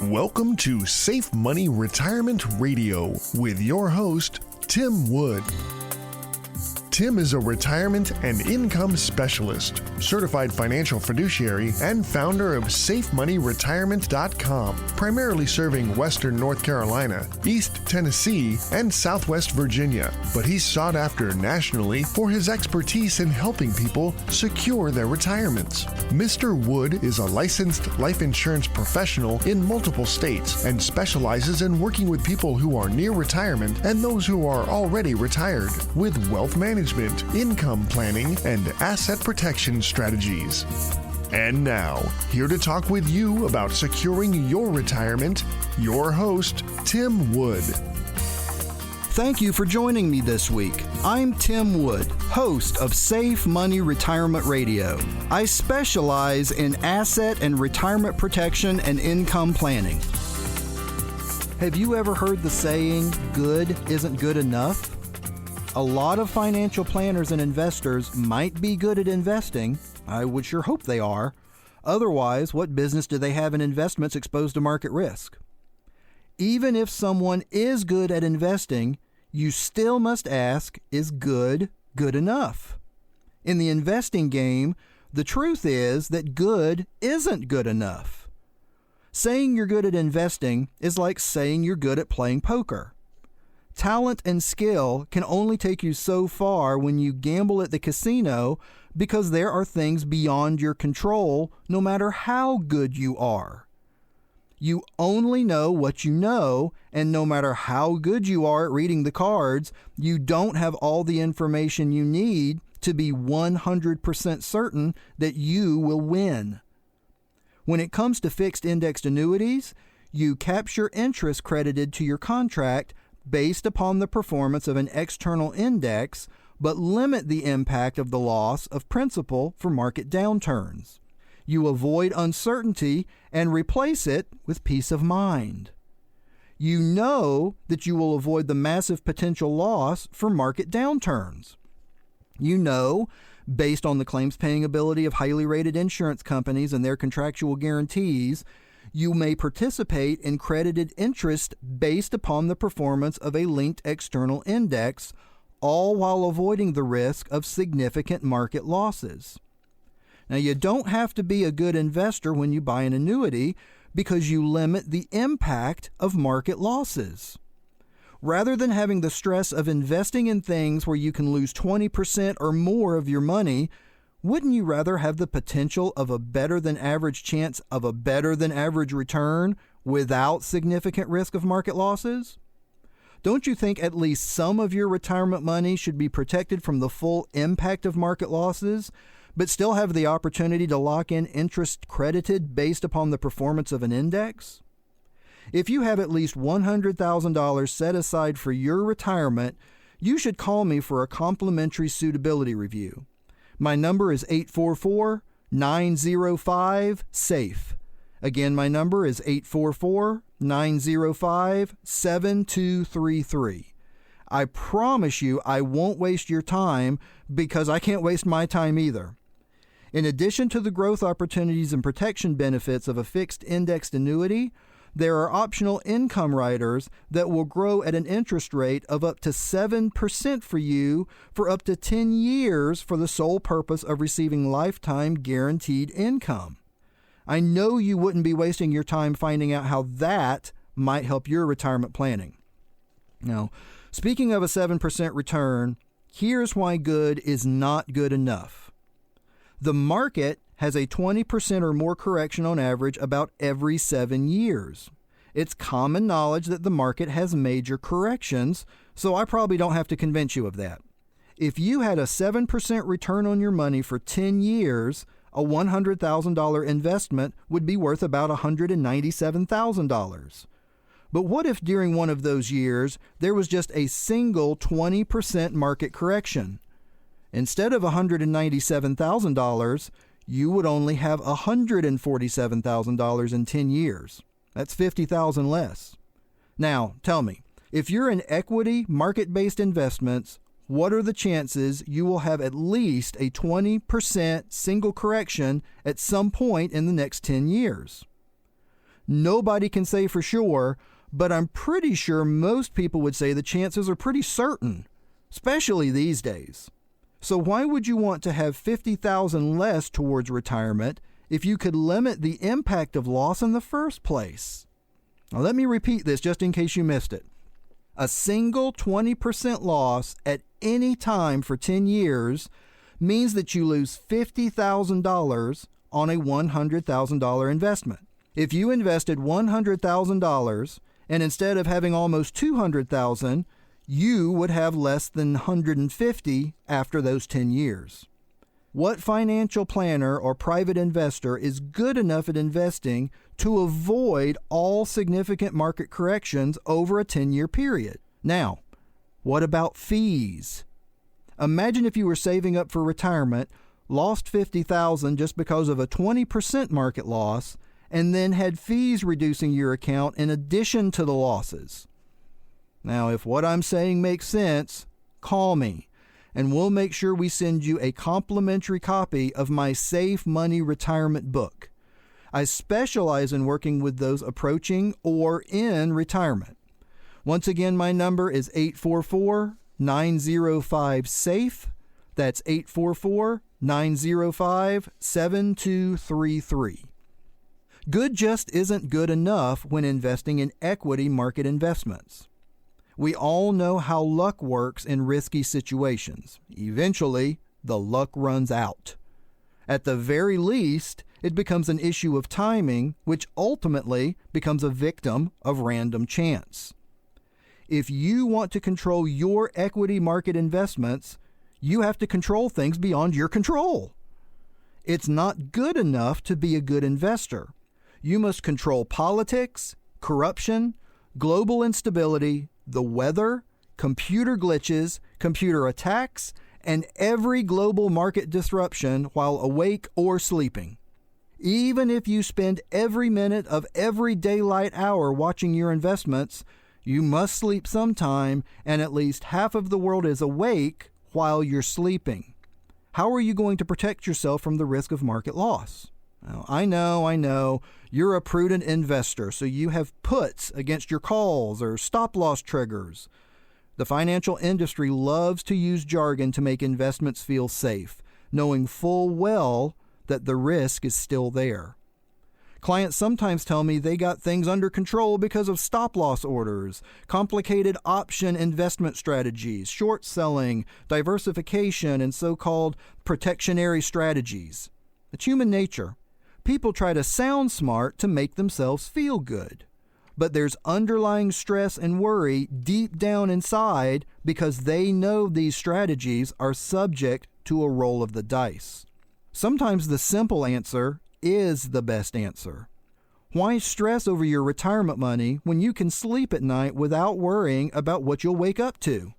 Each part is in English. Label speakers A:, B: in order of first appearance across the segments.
A: Welcome to Safe Money Retirement Radio with your host, Tim Wood. Tim is a retirement and income specialist, certified financial fiduciary, and founder of SafeMoneyRetirement.com, primarily serving Western North Carolina, East Tennessee, and Southwest Virginia. But he's sought after nationally for his expertise in helping people secure their retirements. Mr. Wood is a licensed life insurance professional in multiple states and specializes in working with people who are near retirement and those who are already retired with wealth management, income planning, and asset protection strategies. And now, here to talk with you about securing your retirement, your host, Tim Wood.
B: Thank you for joining me this week. I'm Tim Wood, host of Safe Money Retirement Radio. I specialize in asset and retirement protection and income planning. Have you ever heard the saying, good isn't good enough? A lot of financial planners and investors might be good at investing. I would sure hope they are. Otherwise, what business do they have in investments exposed to market risk? Even if someone is good at investing, you still must ask, is good good enough? In the investing game, the truth is that good isn't good enough. Saying you're good at investing is like saying you're good at playing poker. Talent and skill can only take you so far when you gamble at the casino because there are things beyond your control, no matter how good you are. You only know what you know, and no matter how good you are at reading the cards, you don't have all the information you need to be 100% certain that you will win. When it comes to fixed indexed annuities, you capture interest credited to your contract based upon the performance of an external index, but limit the impact of the loss of principal for market downturns. You avoid uncertainty and replace it with peace of mind. You know that you will avoid the massive potential loss for market downturns. You know, based on the claims paying ability of highly rated insurance companies and their contractual guarantees, you may participate in credited interest based upon the performance of a linked external index, all while avoiding the risk of significant market losses. Now, you don't have to be a good investor when you buy an annuity because you limit the impact of market losses. Rather than having the stress of investing in things where you can lose 20% or more of your money, wouldn't you rather have the potential of a better than average chance of a better than average return without significant risk of market losses? Don't you think at least some of your retirement money should be protected from the full impact of market losses, but still have the opportunity to lock in interest credited based upon the performance of an index? If you have at least $100,000 set aside for your retirement, you should call me for a complimentary suitability review. My number is 844-905-SAFE. Again, my number is 844-905-7233. I promise you I won't waste your time because I can't waste my time either. In addition to the growth opportunities and protection benefits of a fixed indexed annuity, there are optional income riders that will grow at an interest rate of up to 7% for you for up to 10 years for the sole purpose of receiving lifetime guaranteed income. I know you wouldn't be wasting your time finding out how that might help your retirement planning. Now, speaking of a 7% return, here's why good is not good enough. The market has a 20% or more correction on average about every 7 years. It's common knowledge that the market has major corrections, so I probably don't have to convince you of that. If you had a 7% return on your money for 10 years, a $100,000 investment would be worth about $197,000. But what if during one of those years there was just a single 20% market correction? Instead of $197,000, you would only have $147,000 in 10 years. That's $50,000 less. Now, tell me, if you're in equity market-based investments, what are the chances you will have at least a 20% single correction at some point in the next 10 years? Nobody can say for sure, but I'm pretty sure most people would say the chances are pretty certain, especially these days. So why would you want to have $50,000 less towards retirement if you could limit the impact of loss in the first place? Now let me repeat this just in case you missed it. A single 20% loss at any time for 10 years means that you lose $50,000 on a $100,000 investment. If you invested $100,000 and instead of having almost $200,000, you would have less than $150,000 after those 10 years. What financial planner or private investor is good enough at investing to avoid all significant market corrections over a 10-year period? Now, what about fees? Imagine if you were saving up for retirement, lost $50,000 just because of a 20% market loss, and then had fees reducing your account in addition to the losses. Now, if what I'm saying makes sense, call me, and we'll make sure we send you a complimentary copy of my Safe Money Retirement book. I specialize in working with those approaching or in retirement. Once again, my number is 844-905-SAFE. That's 844-905-7233. Good just isn't good enough when investing in equity market investments. We all know how luck works in risky situations. Eventually, the luck runs out. At the very least, it becomes an issue of timing, which ultimately becomes a victim of random chance. If you want to control your equity market investments, you have to control things beyond your control. It's not good enough to be a good investor. You must control politics, corruption, global instability, the weather, computer glitches, computer attacks, and every global market disruption while awake or sleeping. Even if you spend every minute of every daylight hour watching your investments, you must sleep sometime, and at least half of the world is awake while you're sleeping. How are you going to protect yourself from the risk of market loss? Now, I know, you're a prudent investor, so you have puts against your calls or stop-loss triggers. The financial industry loves to use jargon to make investments feel safe, knowing full well that the risk is still there. Clients sometimes tell me they got things under control because of stop-loss orders, complicated option investment strategies, short selling, diversification, and so-called protectionary strategies. It's human nature. People try to sound smart to make themselves feel good. But there's underlying stress and worry deep down inside because they know these strategies are subject to a roll of the dice. Sometimes the simple answer is the best answer. Why stress over your retirement money when you can sleep at night without worrying about what you'll wake up to?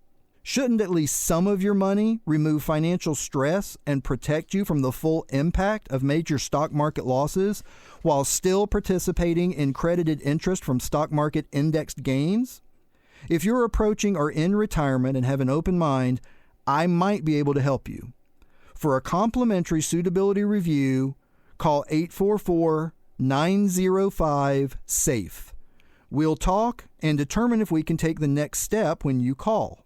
B: Shouldn't at least some of your money remove financial stress and protect you from the full impact of major stock market losses while still participating in credited interest from stock market indexed gains? If you're approaching or in retirement and have an open mind, I might be able to help you. For a complimentary suitability review, call 844-905-SAFE. We'll talk and determine if we can take the next step when you call.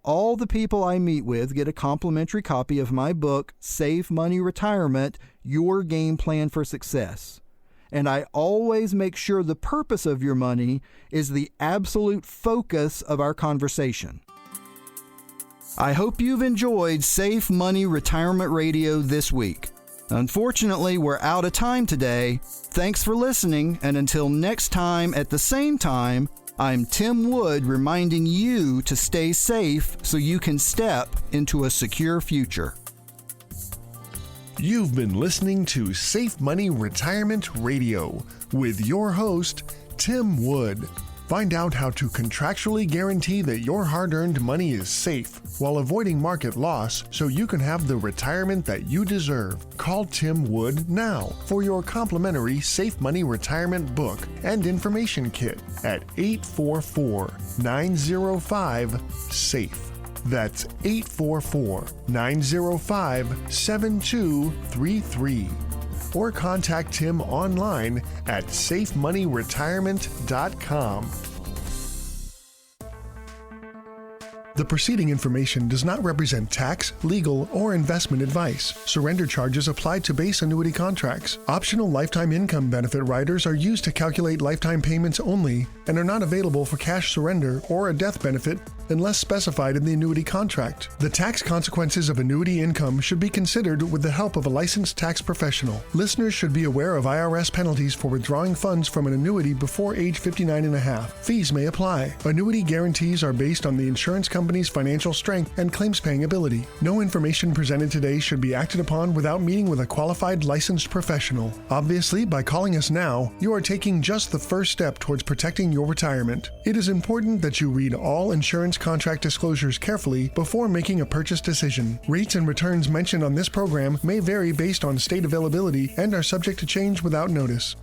B: All the people I meet with get a complimentary copy of my book, Safe Money Retirement, Your Game Plan for Success. And I always make sure the purpose of your money is the absolute focus of our conversation. I hope you've enjoyed Safe Money Retirement Radio this week. Unfortunately, we're out of time today. Thanks for listening, and until next time at the same time, I'm Tim Wood reminding you to stay safe so you can step into a secure future.
A: You've been listening to Safe Money Retirement Radio with your host, Tim Wood. Find out how to contractually guarantee that your hard-earned money is safe while avoiding market loss so you can have the retirement that you deserve. Call Tim Wood now for your complimentary Safe Money Retirement book and information kit at 844-905-SAFE. That's 844-905-7233. or contact Tim online at safemoneyretirement.com. The preceding information does not represent tax, legal, or investment advice. Surrender charges applied to base annuity contracts. Optional lifetime income benefit riders are used to calculate lifetime payments only and are not available for cash surrender or a death benefit unless specified in the annuity contract. The tax consequences of annuity income should be considered with the help of a licensed tax professional. Listeners should be aware of IRS penalties for withdrawing funds from an annuity before age 59 and a half. Fees may apply. Annuity guarantees are based on the insurance company's financial strength and claims-paying ability. No information presented today should be acted upon without meeting with a qualified licensed professional. Obviously, by calling us now, you are taking just the first step towards protecting your retirement. It is important that you read all insurance contract disclosures carefully before making a purchase decision. Rates and returns mentioned on this program may vary based on state availability and are subject to change without notice.